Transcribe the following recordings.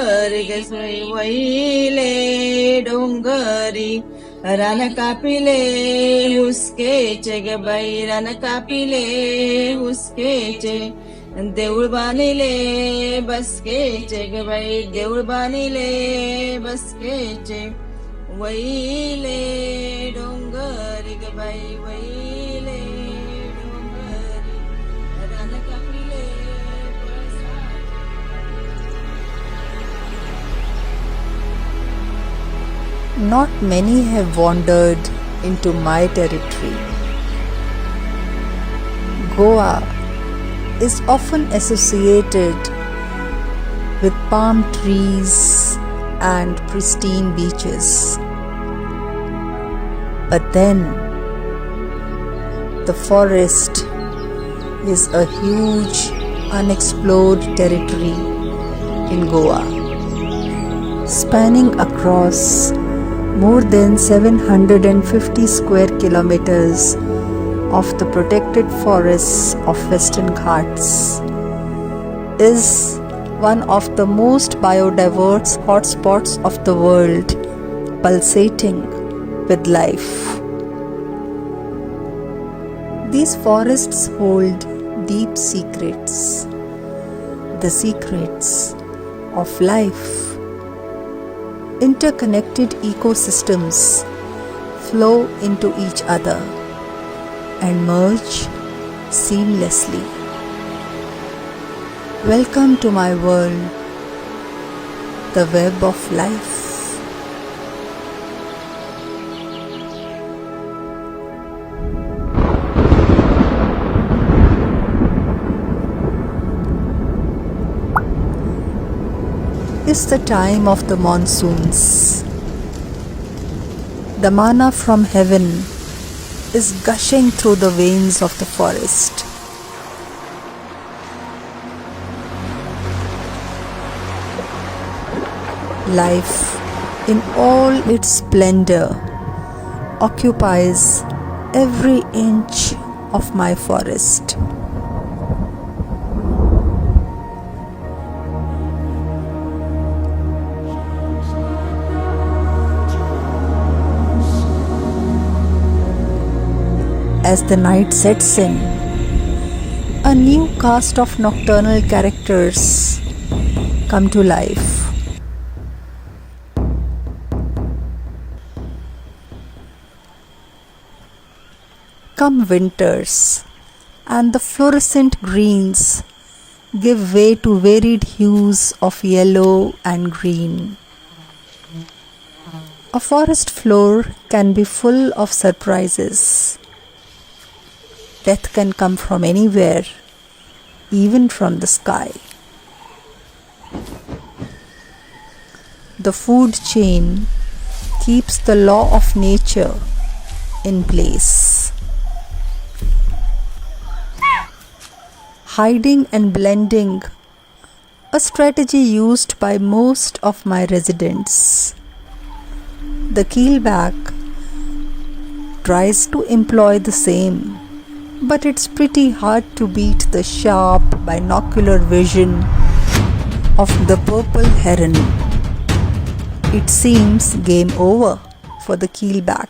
डोंगरी गसई वहिले डोंगरी रान कापिले हुसकेचे ग बाई रान कापिले हुसकेचे देऊळ बांधिले बसकेचे ग बाई देऊळ बांधिले बसकेचे वहिले डोंगरी ग बाई वहिले डोंगरी रान कापिले Not many have wandered into my territory. Goa is often associated with palm trees and pristine beaches. But then, the forest is a huge unexplored territory in Goa, spanning across more than 750 square kilometers of the protected forests of Western Ghats, is one of the most biodiverse hotspots of the world, pulsating with life. These forests hold deep secrets, the secrets of life. Interconnected ecosystems flow into each other and merge seamlessly. Welcome to my world, the web of life. It's the time of the monsoons. The manna from heaven is gushing through the veins of the forest. Life in all its splendor occupies every inch of my forest. As the night sets in, a new cast of nocturnal characters come to life. Come winters, and the fluorescent greens give way to varied hues of yellow and green. A forest floor can be full of surprises. Death can come from anywhere, even from the sky. The food chain keeps the law of nature in place. Hiding and blending, a strategy used by most of my residents. The keelback tries to employ the same, but it's pretty hard to beat the sharp binocular vision of the purple heron. It seems game over for the keelback.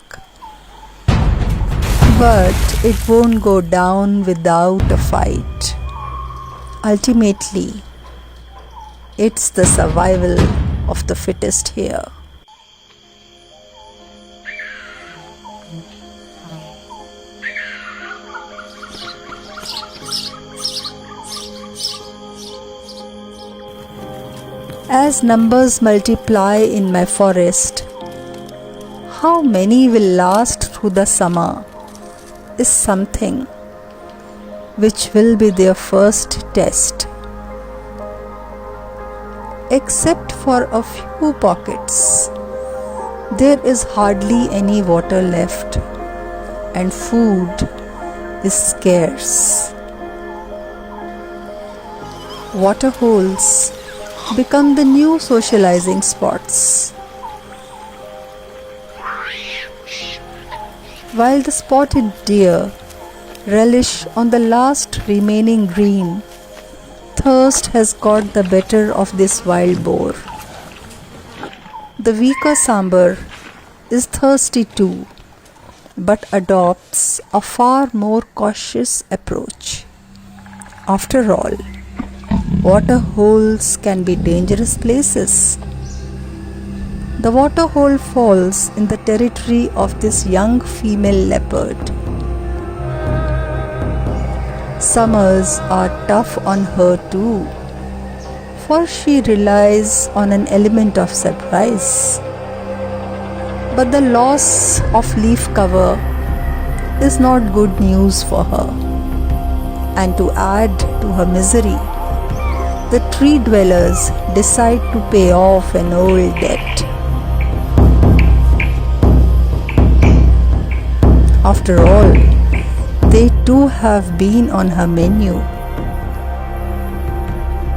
But it won't go down without a fight. Ultimately, it's the survival of the fittest here. As numbers multiply in my forest, how many will last through the summer is something which will be their first test. Except for a few pockets, there is hardly any water left, and food is scarce. Waterholes become the new socializing spots. While the spotted deer relish on the last remaining green, thirst has got the better of this wild boar. The weaker sambar is thirsty too, but adopts a far more cautious approach. After all, water holes can be dangerous places. The water hole falls in the territory of this young female leopard. Summers are tough on her too, for she relies on an element of surprise. But the loss of leaf cover is not good news for her. And to add to her misery, the tree dwellers decide to pay off an old debt. After all, they too have been on her menu.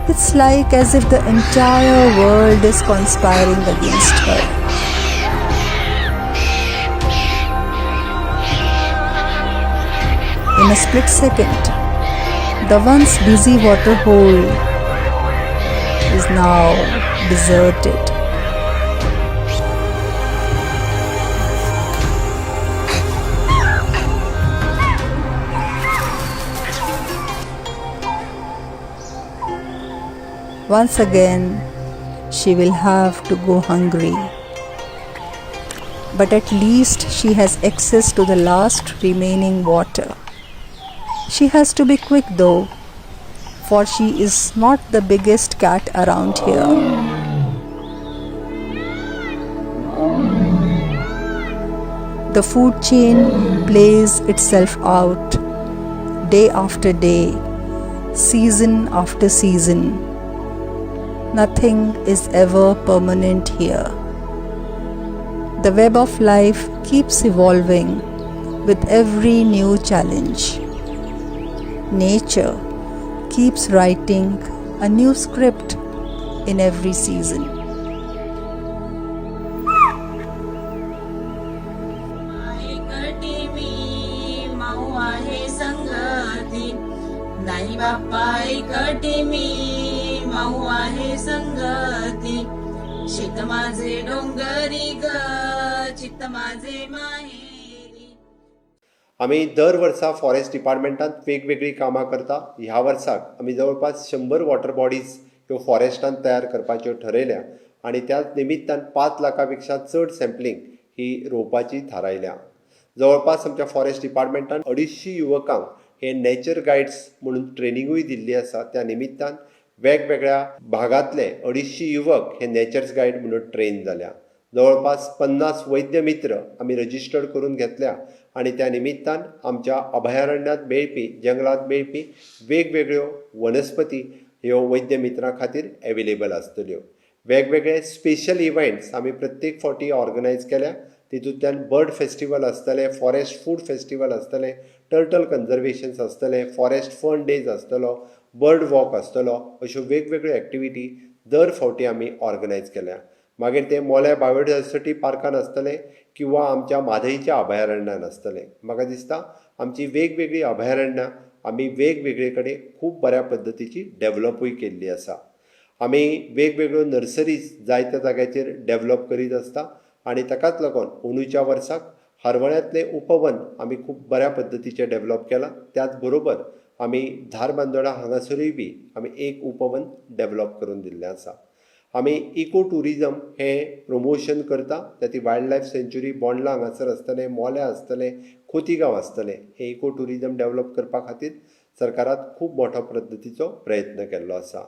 It's like as if the entire world is conspiring against her. In a split second, the once busy water hole is now deserted. Once again, she will have to go hungry. But at least she has access to the last remaining water. She has to be quick though, for she is not the biggest cat around here. The food chain plays itself out day after day, season after season. Nothing is ever permanent here. The web of life keeps evolving with every new challenge. Nature keeps writing a new script in every season. नाही बाप्पा एकटी मी माऊ आहे संगती शीत माझे डोंगरी ग चित्त माझे माहेरी. आम्ही दर वर्सा फॉरेस्ट डिपार्टमेंटात वेगवेगळी कामां करता. ह्या वर्साक आमी जवळपास 100 वॉटर बॉडीज ह्यो फॉरेस्टान तयार करपाच्यो ठरयल्या आनी त्याच निमित्तान 5 लाखां पेक्षा चड सॅम्पलिंग ही रोवपाची थारायल्या. जवळपास आमच्या फॉरेस्ट डिपार्टमेंटान 250 युवकांक हे नेचर गायड्स म्हणून ट्रेनिंगूय दिल्ली आसा. त्या निमित्तान वेगवेगळ्या भागांतले 250 युवक हे नेचर्स गायड म्हणून ट्रेन जाल्या. जवळपास 50 वैद्य मित्र आमी रजिस्टर्ड करून घेतल्या आनी त्या निमित्तान आमच्या अभयारण्यांत मेळपी जंगलांत मेळपी वेगवेगळ्यो वनस्पती ह्यो वैद्य मित्रां खातीर एवेलेबल आसतल्यो. वेगवेगळे स्पेशल इव्हेंट्स आमी प्रत्येक फावटी ऑर्गनायज केल्या. तितूंतल्यान बर्ड फेस्टिवल आसतले, फॉरेस्ट फूड फेस्टिवल आसतले, टर्टल कन्जर्वेशन्स आसतले, फॉरेस्ट फन डेज आसतलो, बर्ड वॉक आसतलो, अश्यो वेगवेगळ्यो एक्टिविटी दर फावटी आमी ऑर्गनायज केल्या. मागीर ते मोल्या बायोडायवर्सिटी पार्कान आसतले किंवा आमच्या म्हादईच्या अभयारण्यान आसतले. म्हाका दिसता आमची वेगवेगळी अभयारण्यां आमी वेगवेगळे कडेन खूब बऱ्या पद्दतीची डेवलपूय केल्ली आसा. आमी वेगवेगळ्यो नर्सरीज जायत्या जाग्याचेर डेवलप करीत आसता आनी ताकाच लागून अंदूच्या वर्साक हरवळ्यांतलें उपवन आमी खूब बऱ्या पद्दतीचें डेवलप केलां. त्याच बरोबर आमी धारबांदोडा हांगासरूय बी आमी एक उपवन डेवलप करून दिल्लें आसा. आमी इको टुरिजम हें प्रमोशन करता. ती वायल्ड लायफ सेंच्युरी बोंडला हांगासर आसतलें, मोल्या आसतलें, खोतीगांव आसतलें. हे इको टुरिजम डेवलप करपा खातीर सरकारान खूब मोठ्या पद्दतीचो प्रयत्न केल्लो आसा.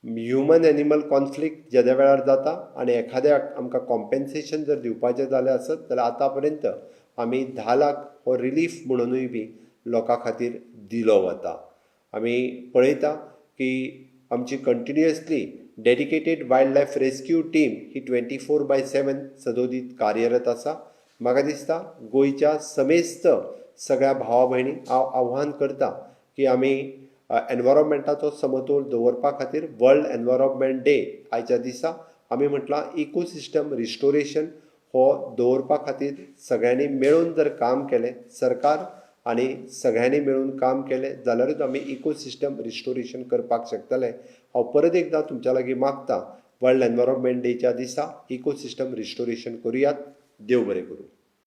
ह्युमन एनिमल कॉन्फ्लिक्ट जेद्या वेळार जाता आनी एखाद्याक आमकां कॉम्पेन्सेशन जर दिवपाचें जालें आसत जाल्यार आतां पर्यंत आमी 10 लाख हो रिलीफ म्हणूनय बी लोकां खातीर दिलो वता. आमी पळयता की आमची continuously dedicated wild life rescue team ही 24/7 सदोदीत कार्यरत आसा. म्हाका दिसता गोंयच्या समेस्त सगळ्या भावा भयणींक हांव आव्हान करता की आमी एनवायरमेंटाचो समतोल दवरपा खातीर वर्ल्ड एनवायरमेंट डे आयच्या दिसा आमी म्हटलां इकोसिस्टम रिस्टोरेशन हो दवरपा खातीर सगळ्यांनी मेळून जर काम केलें, सरकार आनी सगळ्यांनी मेळून काम केलें जाल्यारूच आमी इकोसिस्टम रिस्टोरेशन करपाक शकतले. हांव परत एकदां तुमच्या लागीं मागतां वर्ल्ड एनवायरमेंट डेच्या दिसा इकोसिस्टम रिस्टोरेशन करुयात. देव बरें करूं.